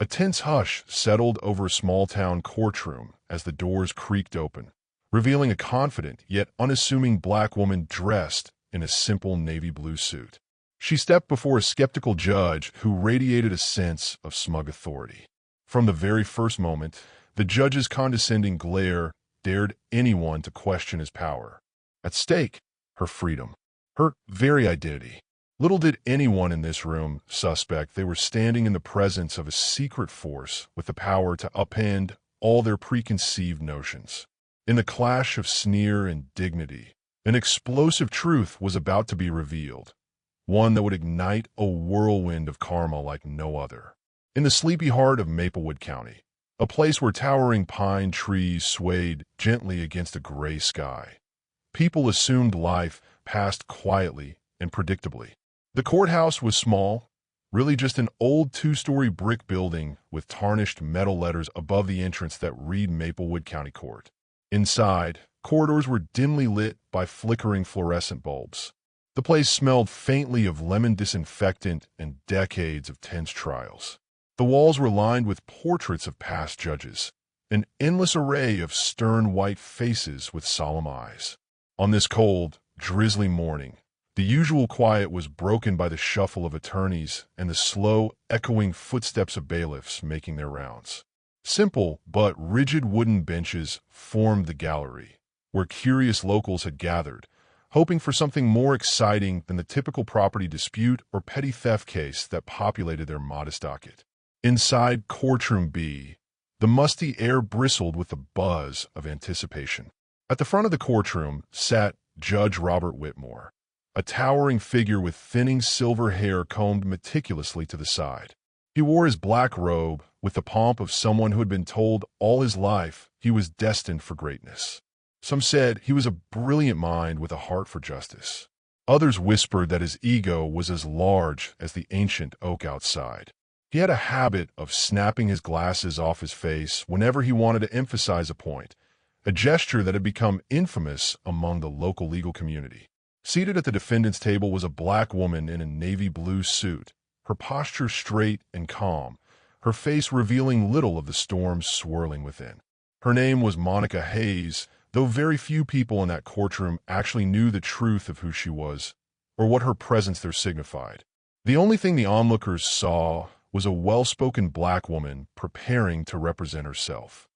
tense hush settled over a small-town courtroom as the doors creaked open, revealing a confident yet unassuming black woman dressed in a simple navy blue suit. She stepped before a skeptical judge who radiated a sense of smug authority. From the very first moment, the judge's condescending glare dared anyone to question his power. At stake, her freedom, her very identity. Little did anyone in this room suspect they were standing in the presence of a secret force with the power to upend all their preconceived notions. In the clash of sneer and dignity, an explosive truth was about to be revealed, one that would ignite a whirlwind of karma like no other. In the sleepy heart of Maplewood County, a place where towering pine trees swayed gently against a gray sky, people assumed life passed quietly and predictably. The courthouse was small, really just an old two-story brick building with tarnished metal letters above the entrance that read Maplewood County Court. Inside, corridors were dimly lit by flickering fluorescent bulbs. The place smelled faintly of lemon disinfectant and decades of tense trials. The walls were lined with portraits of past judges, an endless array of stern white faces with solemn eyes. On this cold, drizzly morning, the usual quiet was broken by the shuffle of attorneys and the slow, echoing footsteps of bailiffs making their rounds. Simple but rigid wooden benches formed the gallery, where curious locals had gathered, hoping for something more exciting than the typical property dispute or petty theft case that populated their modest docket. Inside Courtroom B, the musty air bristled with the buzz of anticipation. At the front of the courtroom sat Judge Robert Whitmore, a towering figure with thinning silver hair combed meticulously to the side. He wore his black robe with the pomp of someone who had been told all his life he was destined for greatness. Some said he was a brilliant mind with a heart for justice. Others whispered that his ego was as large as the ancient oak outside. He had a habit of snapping his glasses off his face whenever he wanted to emphasize a point, a gesture that had become infamous among the local legal community. Seated at the defendant's table was a black woman in a navy blue suit, her posture straight and calm, her face revealing little of the storm swirling within. Her name was Monica Hayes, though very few people in that courtroom actually knew the truth of who she was, or what her presence there signified. The only thing the onlookers saw was a well-spoken black woman preparing to represent herself.